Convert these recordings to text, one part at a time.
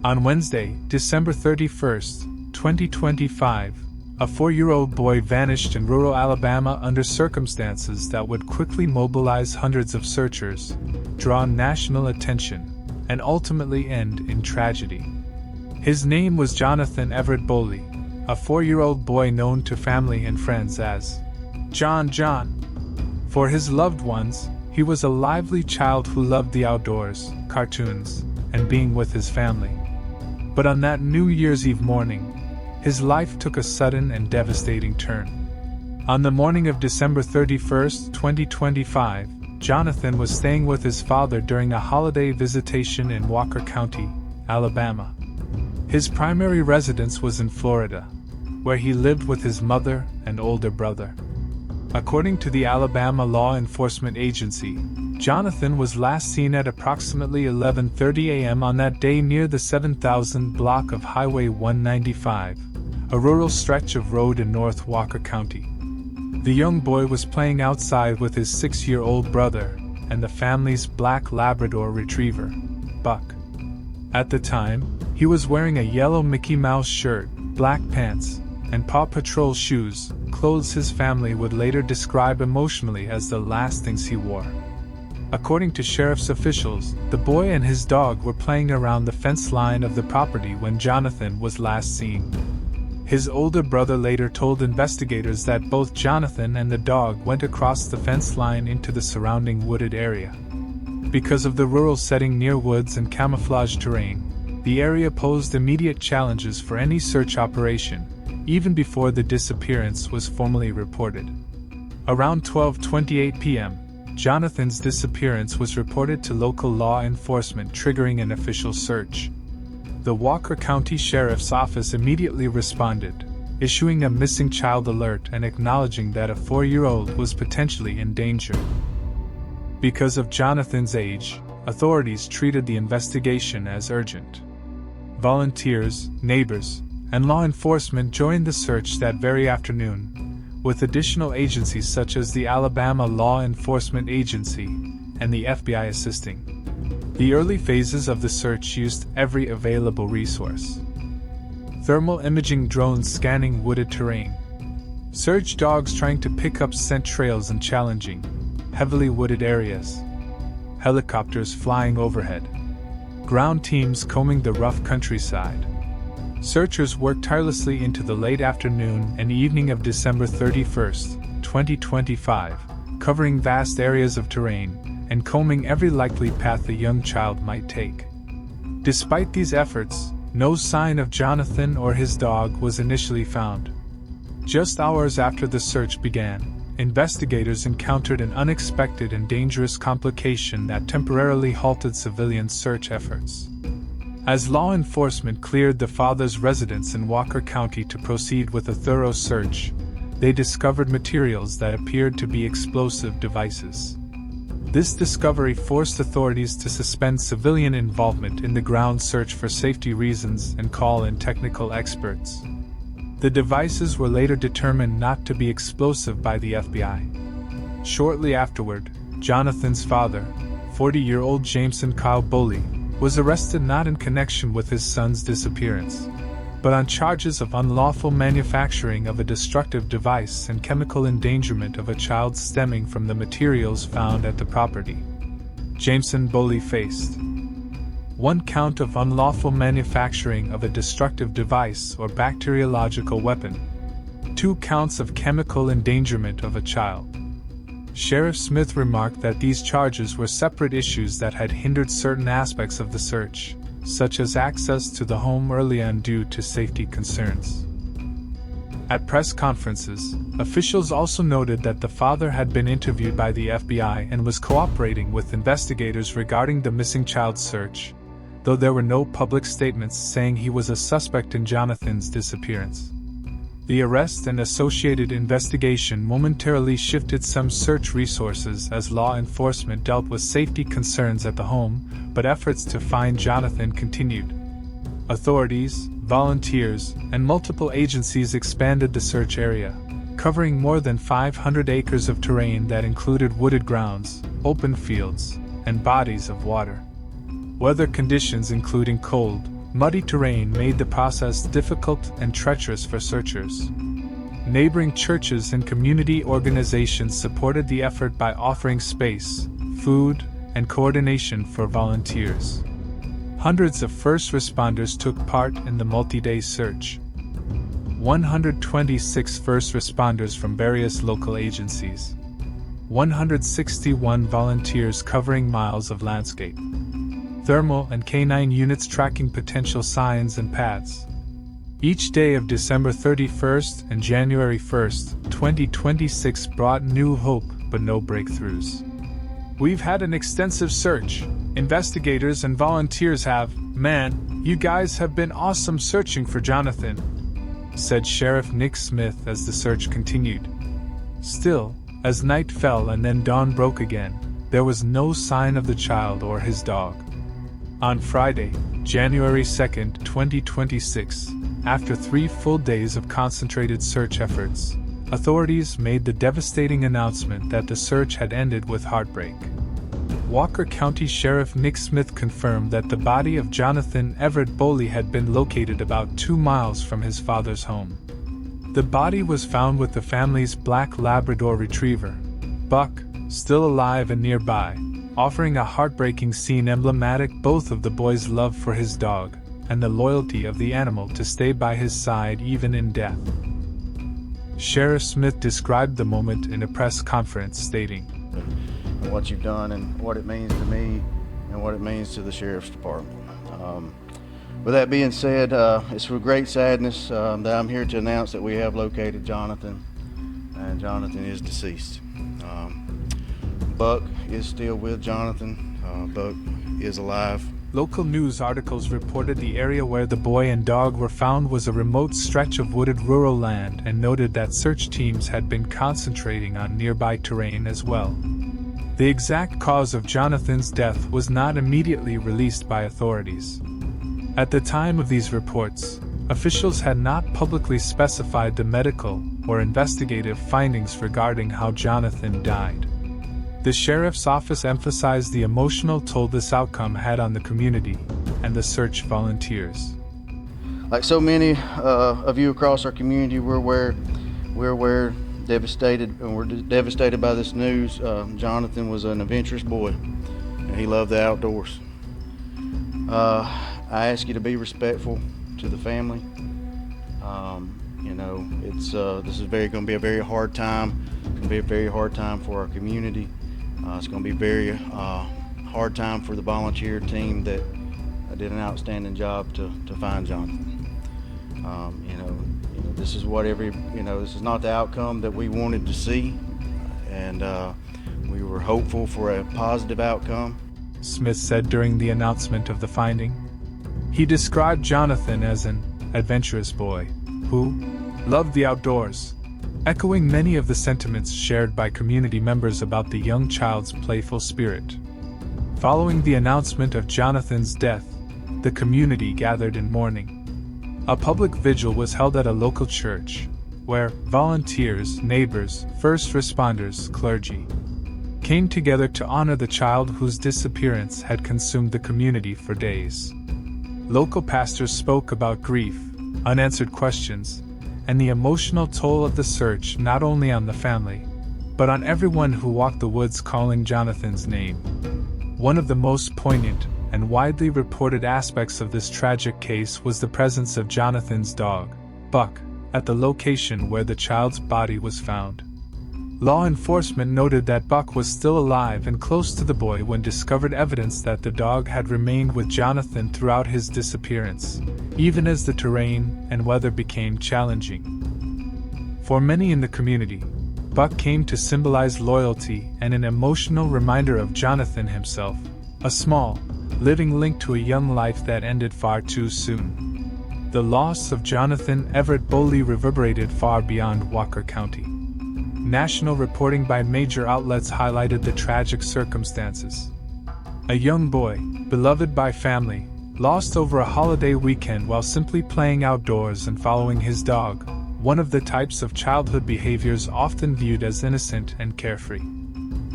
On Wednesday, December 31, 2025, a 4-year-old boy vanished in rural Alabama under circumstances that would quickly mobilize hundreds of searchers, draw national attention, and ultimately end in tragedy. His name was Johnathan Everett Boley, a 4-year-old boy known to family and friends as John. For his loved ones, he was a lively child who loved the outdoors, cartoons, and being with his family. But on that New Year's Eve morning, his life took a sudden and devastating turn. On the morning of December 31, 2025, Johnathan was staying with his father during a holiday visitation in Walker County, Alabama. His primary residence was in Florida, where he lived with his mother and older brother. According to the Alabama Law Enforcement Agency, Johnathan was last seen at approximately 11:30 a.m. on that day near the 7000 block of Highway 195, a rural stretch of road in North Walker County. The young boy was playing outside with his 6-year-old brother and the family's black Labrador retriever, Buck. At the time, he was wearing a yellow Mickey Mouse shirt, black pants, and Paw Patrol shoes, clothes his family would later describe emotionally as the last things he wore. According to sheriff's officials, the boy and his dog were playing around the fence line of the property when Johnathan was last seen. His older brother later told investigators that both Johnathan and the dog went across the fence line into the surrounding wooded area. Because of the rural setting near woods and camouflaged terrain, the area posed immediate challenges for any search operation, even before the disappearance was formally reported. Around 12:28 p.m., Johnathan's disappearance was reported to local law enforcement, triggering an official search. The Walker County Sheriff's Office immediately responded, issuing a missing child alert and acknowledging that a 4-year-old was potentially in danger. Because of Johnathan's age, authorities treated the investigation as urgent. Volunteers, neighbors, and law enforcement joined the search that very afternoon, with additional agencies such as the Alabama Law Enforcement Agency and the FBI assisting. The early phases of the search used every available resource. Thermal imaging drones scanning wooded terrain, search dogs trying to pick up scent trails in challenging, heavily wooded areas, helicopters flying overhead, ground teams combing the rough countryside. Searchers worked tirelessly into the late afternoon and evening of December 31, 2025, covering vast areas of terrain and combing every likely path a young child might take. Despite these efforts, no sign of Johnathan or his dog was initially found. Just hours after the search began, investigators encountered an unexpected and dangerous complication that temporarily halted civilian search efforts. As law enforcement cleared the father's residence in Walker County to proceed with a thorough search, they discovered materials that appeared to be explosive devices. This discovery forced authorities to suspend civilian involvement in the ground search for safety reasons and call in technical experts. The devices were later determined not to be explosive by the FBI. Shortly afterward, Johnathan's father, 40-year-old Jameson Kyle Boley, was arrested not in connection with his son's disappearance, but on charges of unlawful manufacturing of a destructive device and chemical endangerment of a child stemming from the materials found at the property. Jameson Boley faced 1 count of unlawful manufacturing of a destructive device or bacteriological weapon, 2 counts of chemical endangerment of a child. Sheriff Smith remarked that these charges were separate issues that had hindered certain aspects of the search, such as access to the home early on due to safety concerns. At press conferences, officials also noted that the father had been interviewed by the FBI and was cooperating with investigators regarding the missing child search, though there were no public statements saying he was a suspect in Johnathan's disappearance. The arrest and associated investigation momentarily shifted some search resources as law enforcement dealt with safety concerns at the home, but efforts to find Johnathan continued. Authorities, volunteers, and multiple agencies expanded the search area, covering more than 500 acres of terrain that included wooded grounds, open fields, and bodies of water. Weather conditions including cold, Muddy terrain made the process difficult and treacherous for searchers. Neighboring churches and community organizations supported the effort by offering space, food, and coordination for volunteers. Hundreds of first responders took part in the multi-day search. 126 first responders from various local agencies. 161 volunteers covering miles of landscape. Thermal and canine units tracking potential signs and paths. Each day of December 31st and January 1st, 2026 brought new hope but no breakthroughs. We've had an extensive search. Investigators and volunteers have, man, you guys have been awesome searching for Johnathan, said Sheriff Nick Smith as the search continued. Still, as night fell and then dawn broke again, there was no sign of the child or his dog. On Friday, January 2nd, 2026, after 3 full days of concentrated search efforts, authorities made the devastating announcement that the search had ended with heartbreak. Walker County Sheriff Nick Smith confirmed that the body of Johnathan Everett Boley had been located about 2 miles from his father's home. The body was found with the family's black Labrador retriever, Buck, still alive and nearby, offering a heartbreaking scene emblematic both of the boy's love for his dog and the loyalty of the animal to stay by his side even in death. Sheriff Smith described the moment in a press conference, stating, "What you've done and what it means to me and what it means to the Sheriff's Department. With that being said, it's with great sadness that I'm here to announce that we have located Johnathan, and Johnathan is deceased. Buck is still with Johnathan. Buck is alive." Local news articles reported the area where the boy and dog were found was a remote stretch of wooded rural land and noted that search teams had been concentrating on nearby terrain as well. The exact cause of Johnathan's death was not immediately released by authorities. At the time of these reports, officials had not publicly specified the medical or investigative findings regarding how Johnathan died. The sheriff's office emphasized the emotional toll this outcome had on the community and the search volunteers. Like so many of you across our community, we're devastated, and we're devastated by this news. Johnathan was an adventurous boy, and he loved the outdoors. I ask you to be respectful to the family. This is going to be a very hard time. It's going to be a very hard time for our community. It's going to be a very hard time for the volunteer team that did an outstanding job to find Johnathan. This is this is not the outcome that we wanted to see, and we were hopeful for a positive outcome, Smith said during the announcement of the finding. He described Johnathan as an adventurous boy who loved the outdoors, echoing many of the sentiments shared by community members about the young child's playful spirit. Following the announcement of Johnathan's death, the community gathered in mourning. A public vigil was held at a local church, where volunteers, neighbors, first responders, clergy came together to honor the child whose disappearance had consumed the community for days. Local pastors spoke about grief, unanswered questions, and the emotional toll of the search not only on the family, but on everyone who walked the woods calling Johnathan's name. One of the most poignant and widely reported aspects of this tragic case was the presence of Johnathan's dog, Buck, at the location where the child's body was found. Law enforcement noted that Buck was still alive and close to the boy when discovered evidence that the dog had remained with Johnathan throughout his disappearance, even as the terrain and weather became challenging. For many in the community, Buck came to symbolize loyalty and an emotional reminder of Johnathan himself, a small, living link to a young life that ended far too soon. The loss of Johnathan Everett Boley reverberated far beyond Walker County. National reporting by major outlets highlighted the tragic circumstances. A young boy, beloved by family, lost over a holiday weekend while simply playing outdoors and following his dog, one of the types of childhood behaviors often viewed as innocent and carefree.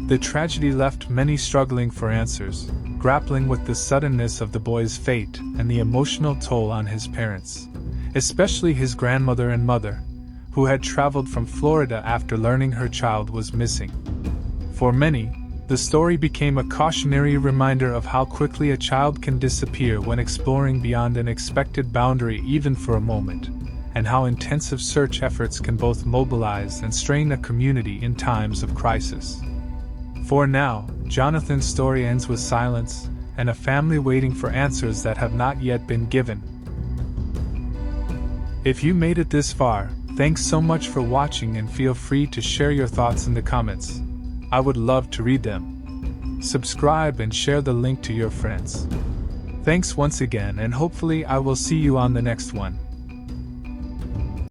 The tragedy left many struggling for answers, grappling with the suddenness of the boy's fate and the emotional toll on his parents, especially his grandmother and mother, who had traveled from Florida after learning her child was missing. For many, the story became a cautionary reminder of how quickly a child can disappear when exploring beyond an expected boundary even for a moment, and how intensive search efforts can both mobilize and strain a community in times of crisis. For now, Johnathan's story ends with silence, and a family waiting for answers that have not yet been given. If you made it this far, thanks so much for watching, and feel free to share your thoughts in the comments. I would love to read them. Subscribe and share the link to your friends. Thanks once again, and hopefully I will see you on the next one.